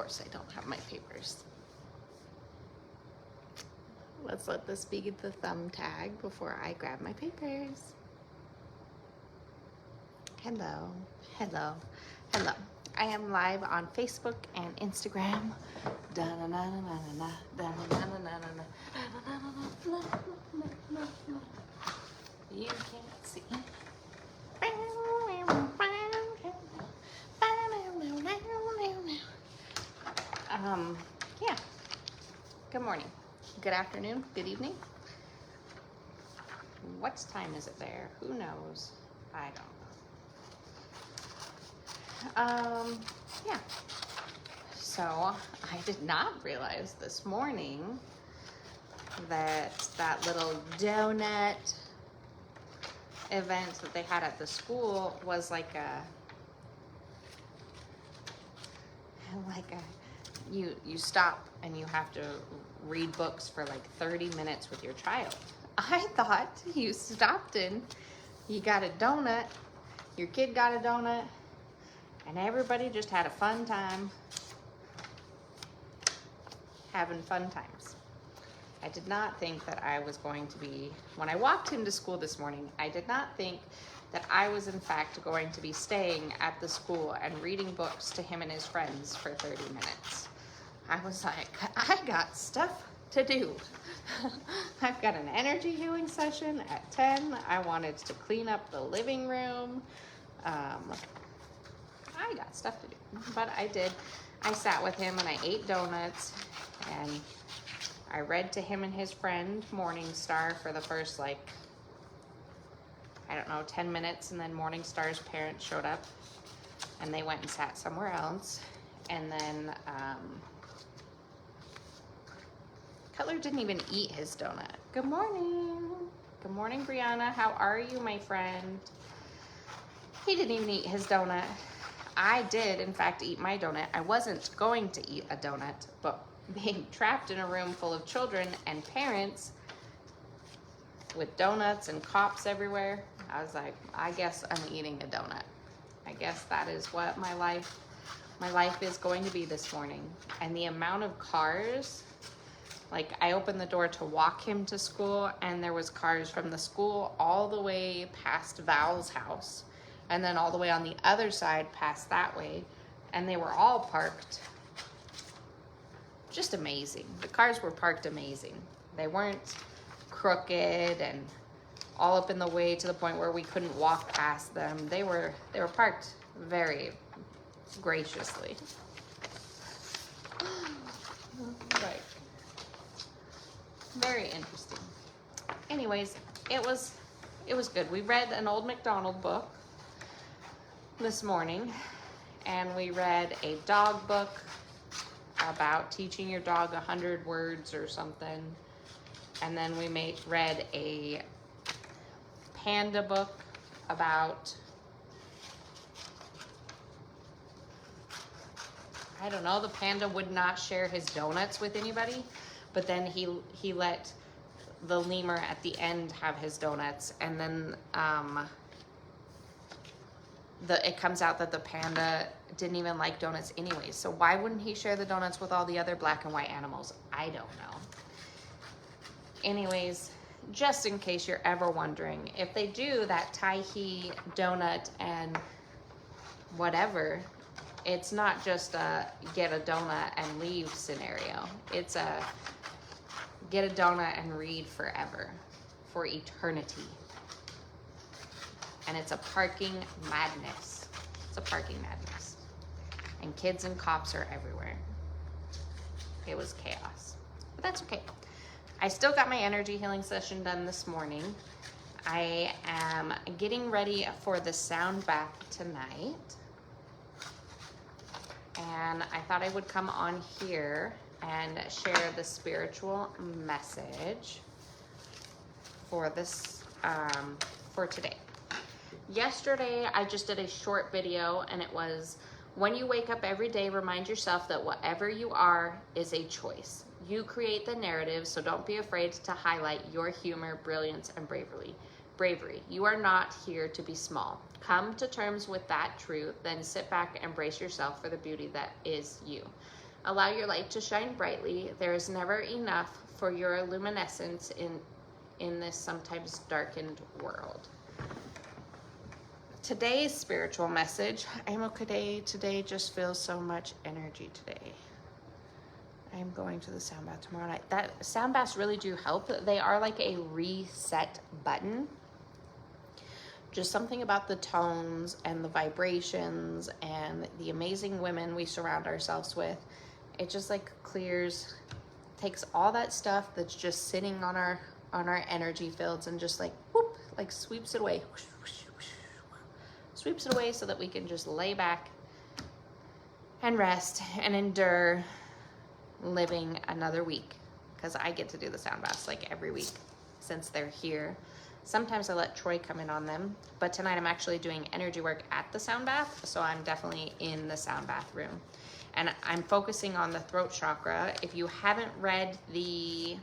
course I don't have my papers. Let's let this be the thumb tag before I grab my papers. Hello, hello, hello. I am live on Facebook and Instagram. You can't see. Yeah. Good morning. Good afternoon. Good evening. What time is it there? Who knows? I don't know. Yeah. So I did not realize this morning that little donut event that they had at the school was like a you stop and you have to read books for like 30 minutes with your child. I thought you stopped and you got a donut, your kid got a donut, and everybody just had a fun time having fun times. I did not think that I was going to be, when I walked him to school this morning, I did not think that I was in fact going to be staying at the school and reading books to him and his friends for 30 minutes. I was like, I got stuff to do. I've got an energy healing session at 10. I wanted to clean up the living room. I got stuff to do, but I did. I sat with him and I ate donuts and I read to him and his friend Morningstar for the first 10 minutes, and then Morningstar's parents showed up and they went and sat somewhere else. And then Cutler didn't even eat his donut. Good morning. Good morning, Brianna. How are you, my friend? He didn't even eat his donut. I did, in fact, eat my donut. I wasn't going to eat a donut, but being trapped in a room full of children and parents with donuts and cops everywhere, I was like, I guess I'm eating a donut. I guess that is what my life is going to be this morning. And the amount of cars, I opened the door to walk him to school and there was cars from the school all the way past Val's house and then all the way on the other side past that way, and they were all parked just amazing. The cars were parked amazing. They weren't crooked and all up in the way to the point where we couldn't walk past them. They were parked very graciously. Right. Very interesting. Anyways, it was good. We read an old MacDonald book this morning, and we read a dog book about teaching your dog 100 words or something. And then we read a panda book about, I don't know, the panda would not share his donuts with anybody, but then he let the lemur at the end have his donuts, and then it comes out that the panda didn't even like donuts anyway. So why wouldn't he share the donuts with all the other black and white animals? I don't know. Anyways, just in case you're ever wondering, if they do that Tyhee donut and whatever, it's not just a get a donut and leave scenario. It's a get a donut and read forever, for eternity. And it's a parking madness. It's a parking madness. And kids and cops are everywhere. It was chaos. But that's okay. I still got my energy healing session done this morning. I am getting ready for the sound bath tonight. And I thought I would come on here and share the spiritual message for this, for today. Yesterday, I just did a short video, and it was, when you wake up every day, remind yourself that whatever you are is a choice. You create the narrative, so don't be afraid to highlight your humor, brilliance, and bravery. You are not here to be small. Come to terms with that truth, then sit back and brace yourself for the beauty that is you. Allow your light to shine brightly. There is never enough for your luminescence in this sometimes darkened world. Today's spiritual message, I'm okay today, just feels so much energy today. I'm going to the sound bath tomorrow night. That sound baths really do help. They are like a reset button. Just something about the tones and the vibrations and the amazing women we surround ourselves with. It just like clears, takes all that stuff that's just sitting on our energy fields and just like whoop, like sweeps it away. Sweeps it away so that we can just lay back and rest and endure living another week, because I get to do the sound baths like every week since they're here. Sometimes I let Troy come in on them, but tonight I'm actually doing energy work at the sound bath, so I'm definitely in the sound bath room. And I'm focusing on the throat chakra. If you haven't read the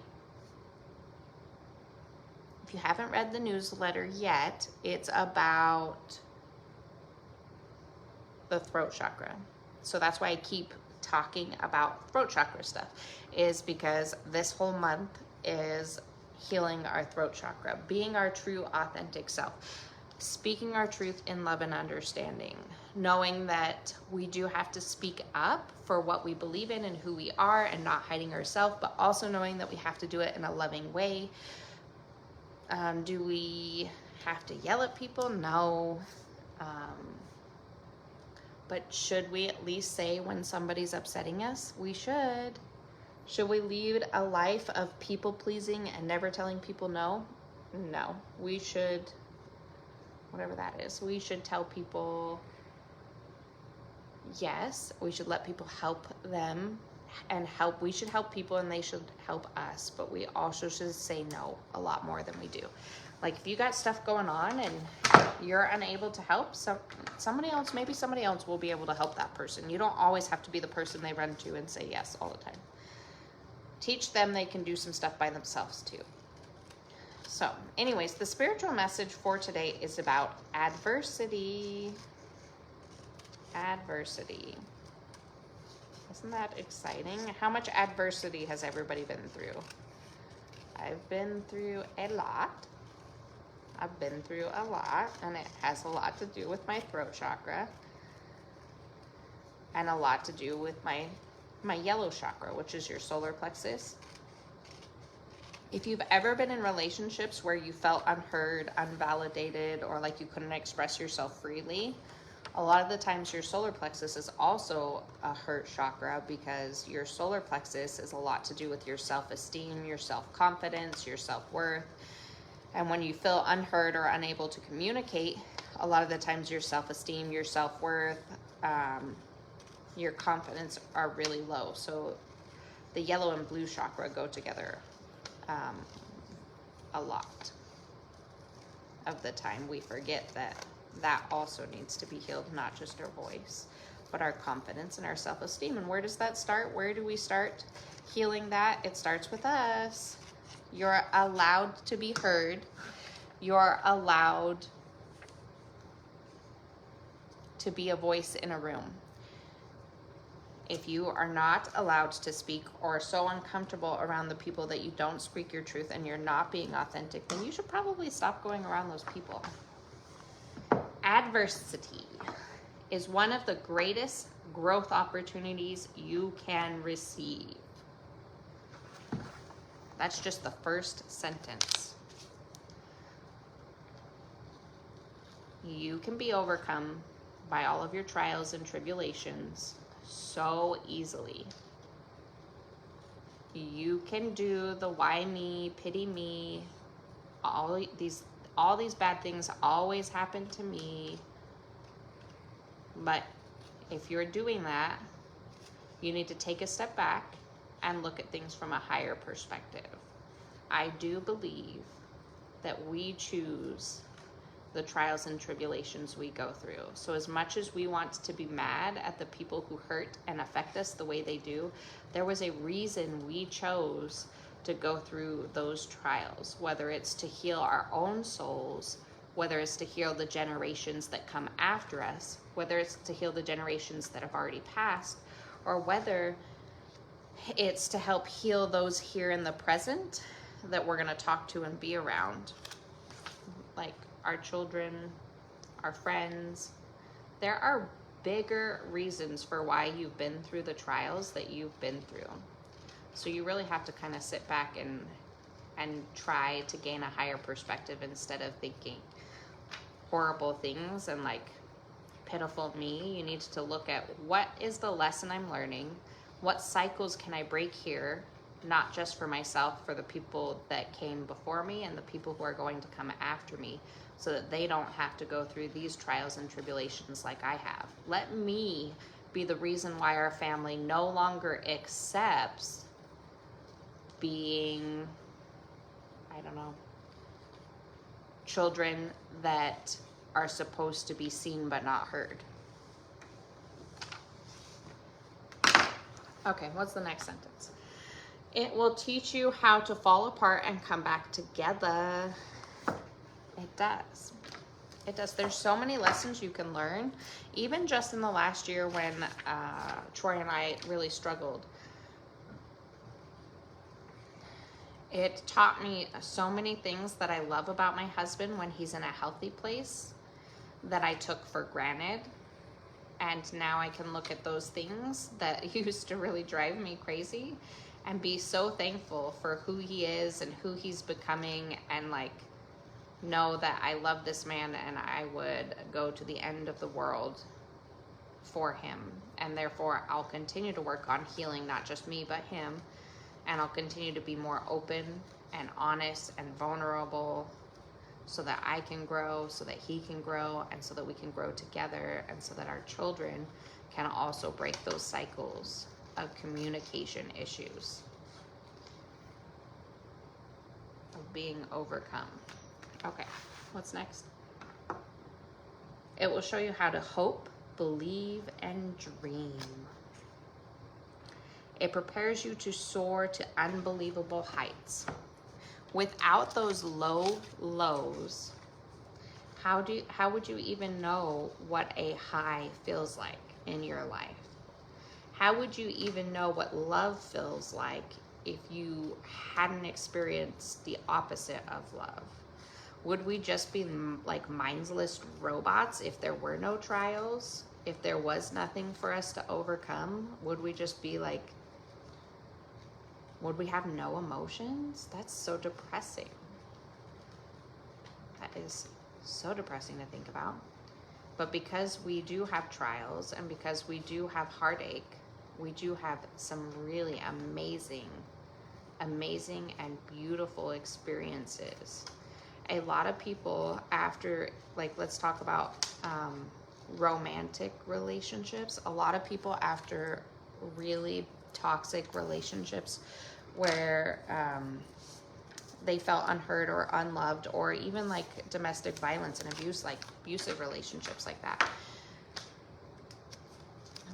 newsletter yet, it's about the throat chakra. So that's why I keep talking about throat chakra stuff, is because this whole month is healing our throat chakra, being our true authentic self, speaking our truth in love and understanding, knowing that we do have to speak up for what we believe in and who we are and not hiding ourselves, but also knowing that we have to do it in a loving way. Do we have to yell at people? No. But should we at least say when somebody's upsetting us? We should. Should we lead a life of people pleasing and never telling people no? No. We should, whatever that is, we should tell people yes. We should let people help them and help. We should help people and they should help us. But we also should say no a lot more than we do. Like if you got stuff going on and you're unable to help, somebody else, maybe somebody else will be able to help that person. You don't always have to be the person they run to and say yes all the time. Teach them they can do some stuff by themselves too. So anyways, the spiritual message for today is about adversity. Adversity. Isn't that exciting? How much adversity has everybody been through? I've been through a lot. I've been through a lot, and it has a lot to do with my throat chakra and a lot to do with my yellow chakra, which is your solar plexus. If you've ever been in relationships where you felt unheard, unvalidated, or like you couldn't express yourself freely, a lot of the times your solar plexus is also a hurt chakra, because your solar plexus is a lot to do with your self-esteem, your self-confidence, your self-worth. And when you feel unheard or unable to communicate, a lot of the times your self-esteem, your self-worth, your confidence are really low. So the yellow and blue chakra go together a lot of the time. We forget that also needs to be healed, not just our voice, but our confidence and our self-esteem. And where does that start? Where do we start healing that? It starts with us. You're allowed to be heard. You're allowed to be a voice in a room. If you are not allowed to speak or so uncomfortable around the people that you don't speak your truth and you're not being authentic, then you should probably stop going around those people. Adversity is one of the greatest growth opportunities you can receive. That's just the first sentence. You can be overcome by all of your trials and tribulations so easily. You can do the why me, pity me, all these bad things always happen to me. But if you're doing that, you need to take a step back and look at things from a higher perspective. I do believe that we choose the trials and tribulations we go through. So as much as we want to be mad at the people who hurt and affect us the way they do, there was a reason we chose to go through those trials, whether it's to heal our own souls, whether it's to heal the generations that come after us, whether it's to heal the generations that have already passed, or whether It's to help heal those here in the present that we're going to talk to and be around, like our children, our friends. There are bigger reasons for why you've been through the trials that you've been through. So you really have to kind of sit back and try to gain a higher perspective instead of thinking horrible things and like pitiful me. You need to look at what is the lesson I'm learning, what cycles can I break here, not just for myself, for the people that came before me and the people who are going to come after me, so that they don't have to go through these trials and tribulations like I have. Let me be the reason why our family no longer accepts being, I don't know, children that are supposed to be seen but not heard. Okay, what's the next sentence? It will teach you how to fall apart and come back together. It does. It does. There's so many lessons you can learn, even just in the last year when Troy and I really struggled. It taught me so many things that I love about my husband when he's in a healthy place that I took for granted. And now I can look at those things that used to really drive me crazy and be so thankful for who he is and who he's becoming, and like know that I love this man and I would go to the end of the world for him. And therefore I'll continue to work on healing not just me but him, and I'll continue to be more open and honest and vulnerable so that I can grow, so that he can grow, and so that we can grow together, and so that our children can also break those cycles of communication issues, of being overcome. Okay, what's next? It will show you how to hope, believe, and dream. It prepares you to soar to unbelievable heights. Without those low lows, how would you even know what a high feels like in your life? How would you even know what love feels like if you hadn't experienced the opposite of love? Would we just be like mindless robots if there were no trials? If there was nothing for us to overcome? Would we just be like, would we have no emotions? That's so depressing. That is so depressing to think about. But because we do have trials and because we do have heartache, we do have some really amazing and beautiful experiences. A lot of people after, like, let's talk about romantic relationships. A lot of people after really toxic relationships where they felt unheard or unloved, or even like domestic violence and abuse, like abusive relationships like that.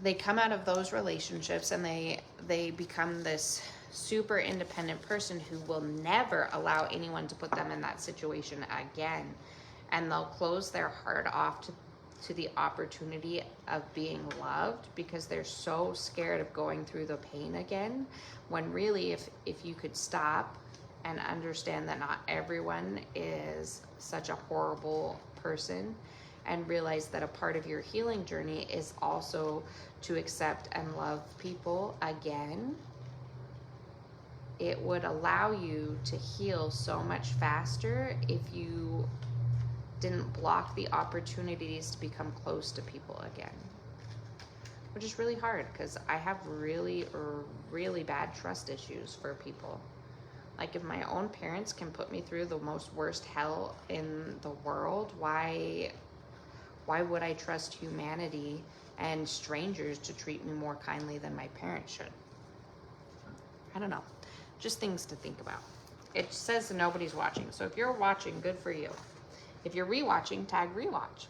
They come out of those relationships and they become this super independent person who will never allow anyone to put them in that situation again. And they'll close their heart off to the opportunity of being loved because they're so scared of going through the pain again, when really if you could stop and understand that not everyone is such a horrible person, and realize that a part of your healing journey is also to accept and love people again, it would allow you to heal so much faster if you didn't block the opportunities to become close to people again. Which is really hard because I have really, really bad trust issues for people. Like, if my own parents can put me through the most worst hell in the world, why would I trust humanity and strangers to treat me more kindly than my parents should? I don't know. Just things to think about. It says nobody's watching. So if you're watching, good for you. If you're rewatching, tag rewatch.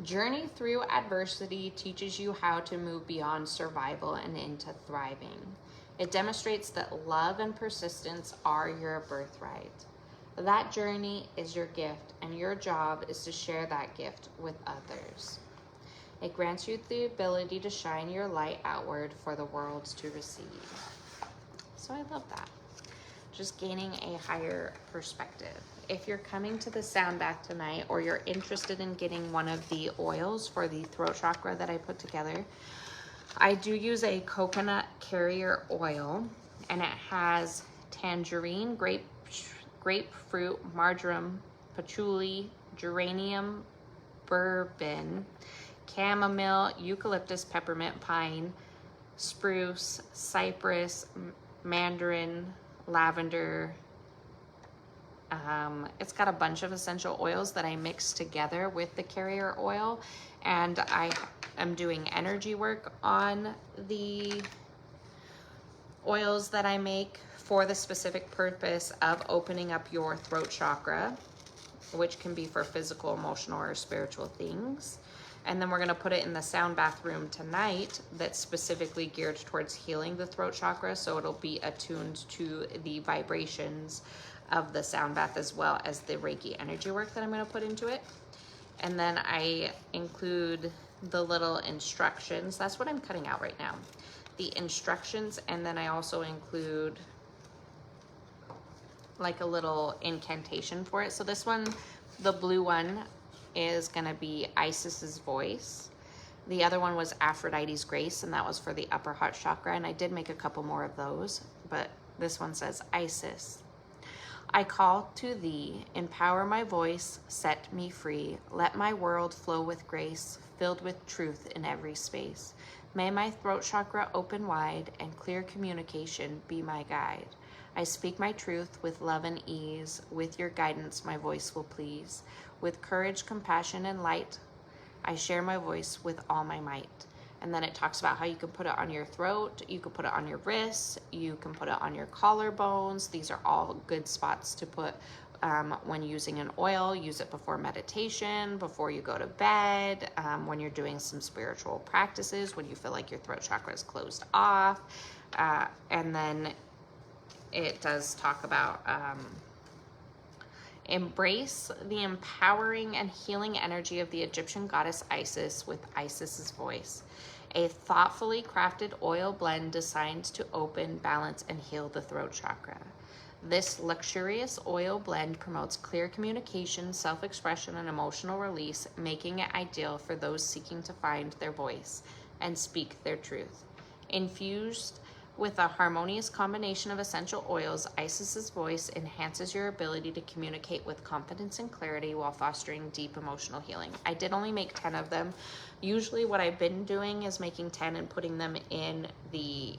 Journey through adversity teaches you how to move beyond survival and into thriving. It demonstrates that love and persistence are your birthright. That journey is your gift, and your job is to share that gift with others. It grants you the ability to shine your light outward for the world to receive. So I love that. Just gaining a higher perspective. If you're coming to the sound bath tonight, or you're interested in getting one of the oils for the throat chakra that I put together, I do use a coconut carrier oil, and it has tangerine, grapefruit, marjoram, patchouli, geranium, bourbon, chamomile, eucalyptus, peppermint, pine, spruce, cypress, mandarin, lavender. It's got a bunch of essential oils that I mix together with the carrier oil, and I am doing energy work on the oils that I make for the specific purpose of opening up your throat chakra, which can be for physical, emotional, or spiritual things. And then we're going to put it in the sound bathroom tonight that's specifically geared towards healing the throat chakra, so it'll be attuned to the vibrations of the sound bath as well as the Reiki energy work that I'm going to put into it. And then I include the little instructions. That's what I'm cutting out right now. The instructions, and then I also include like a little incantation for it. So this one, the blue one, is going to be Isis's voice. The other one was Aphrodite's grace, and that was for the upper heart chakra, and I did make a couple more of those, but this one says, Isis, I call to thee, empower my voice, set me free, let my world flow with grace, filled with truth in every space. May my throat chakra open wide, and clear communication be my guide. I speak my truth with love and ease, with your guidance my voice will please. With courage, compassion, and light, I share my voice with all my might. And then it talks about how you can put it on your throat, you can put it on your wrists, you can put it on your collarbones. These are all good spots to put when using an oil. Use it before meditation, before you go to bed, when you're doing some spiritual practices, when you feel like your throat chakra is closed off. And then it does talk about embrace the empowering and healing energy of the Egyptian goddess Isis with Isis's voice. A thoughtfully crafted oil blend designed to open, balance, and heal the throat chakra. This luxurious oil blend promotes clear communication, self-expression, and emotional release, making it ideal for those seeking to find their voice and speak their truth. Infused with a harmonious combination of essential oils, Isis's voice enhances your ability to communicate with confidence and clarity while fostering deep emotional healing. I did only make 10 of them. Usually what I've been doing is making 10 and putting them in the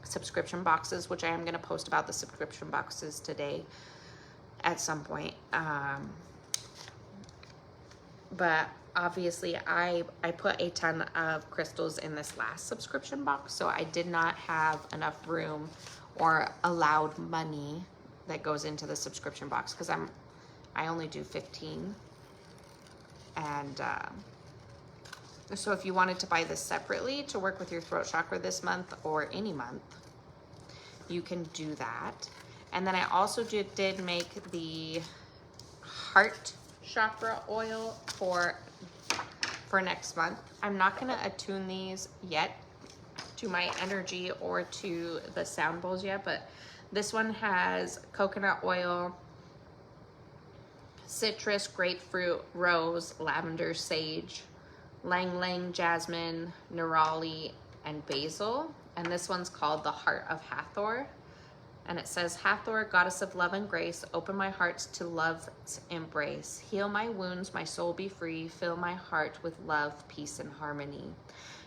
subscription boxes, which I am going to post about the subscription boxes today at some point. But obviously I put a ton of crystals in this last subscription box, so I did not have enough room or allowed money that goes into the subscription box, because I only do 15. And so if you wanted to buy this separately to work with your throat chakra this month or any month, you can do that. And then I also did make the heart chakra oil for next month. I'm not going to attune these yet to my energy or to the sound bowls yet, but this one has coconut oil, citrus, grapefruit, rose, lavender, sage, lang lang, jasmine, neroli, and basil. And this one's called the Heart of Hathor. And it says, Hathor, goddess of love and grace, open my heart to love's embrace. Heal my wounds, my soul be free. Fill my heart with love, peace, and harmony.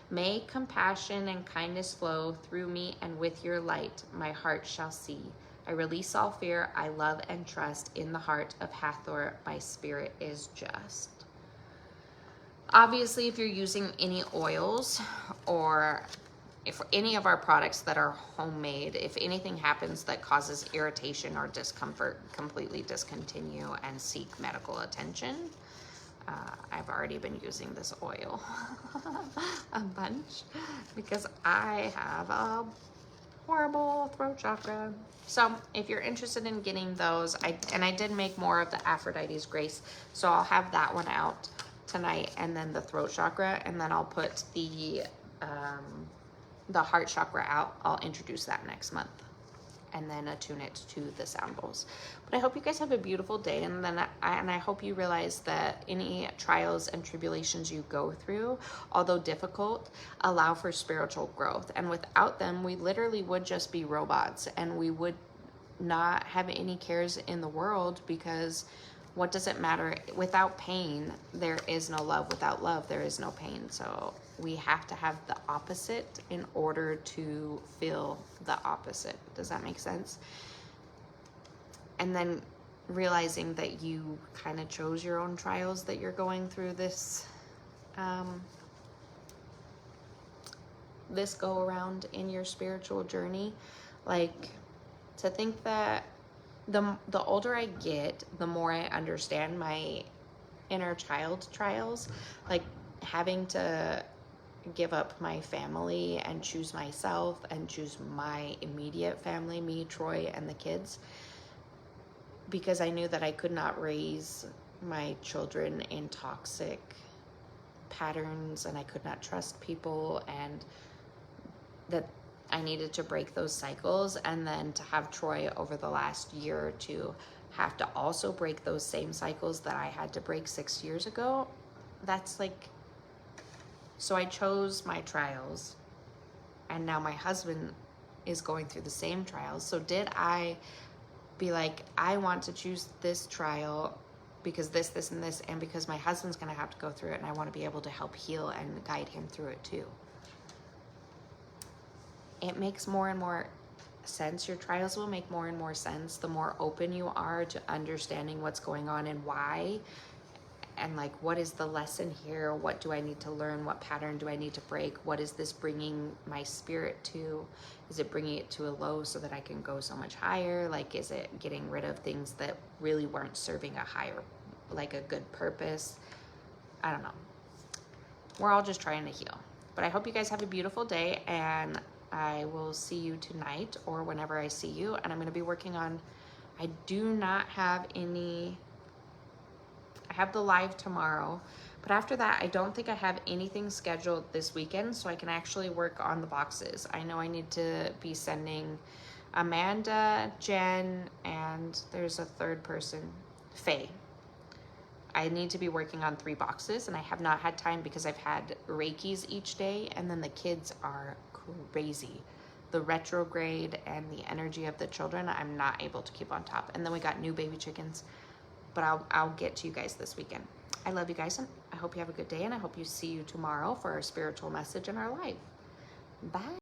May compassion and kindness flow through me, and with your light my heart shall see. I release all fear, I love and trust. In the heart of Hathor, my spirit is just. Obviously, if you're using any oils or if any of our products that are homemade, if anything happens that causes irritation or discomfort, completely discontinue and seek medical attention. I've already been using this oil a bunch because I have a horrible throat chakra. So if you're interested in getting those, I did make more of the Aphrodite's Grace, so I'll have that one out tonight, and then the throat chakra, and then I'll put the heart chakra out. I'll introduce that next month, and then attune it to the sound bowls. But I hope you guys have a beautiful day, and then I hope you realize that any trials and tribulations you go through, although difficult, allow for spiritual growth. And without them, we literally would just be robots, and we would not have any cares in the world, because what does it matter? Without pain, there is no love. Without love, there is no pain. So we have to have the opposite in order to feel the opposite. Does that make sense? And then realizing that you kind of chose your own trials that you're going through this this go around in your spiritual journey. Like, to think that the older I get, the more I understand my inner child trials, like having to give up my family and choose myself and choose my immediate family, me, Troy, and the kids, because I knew that I could not raise my children in toxic patterns, and I could not trust people, and that I needed to break those cycles. And then to have Troy over the last year or two have to also break those same cycles that I had to break 6 years ago, that's like, so I chose my trials, and now my husband is going through the same trials. So did I be like, I want to choose this trial because this, and this, and because my husband's gonna have to go through it, and I want to be able to help heal and guide him through it too. It makes more and more sense. Your trials will make more and more sense the more open you are to understanding what's going on and why, and like, what is the lesson here? What do I need to learn? What pattern do I need to break? What is this bringing my spirit to? Is it bringing it to a low so that I can go so much higher? Like, is it getting rid of things that really weren't serving a higher, like a good purpose? I don't know. We're all just trying to heal. But I hope you guys have a beautiful day, and I will see you tonight or whenever I see you. And I'm going to be working on, I do not have any, I have the live tomorrow, but after that, I don't think I have anything scheduled this weekend, so I can actually work on the boxes. I know I need to be sending Amanda, Jen, and there's a third person, Faye. I need to be working on 3 boxes, and I have not had time because I've had Reikis each day, and then the kids are crazy. The retrograde and the energy of the children, I'm not able to keep on top. And then we got new baby chickens, but I'll get to you guys this weekend. I love you guys, and I hope you have a good day, and I hope you see you tomorrow for our spiritual message in our life. Bye.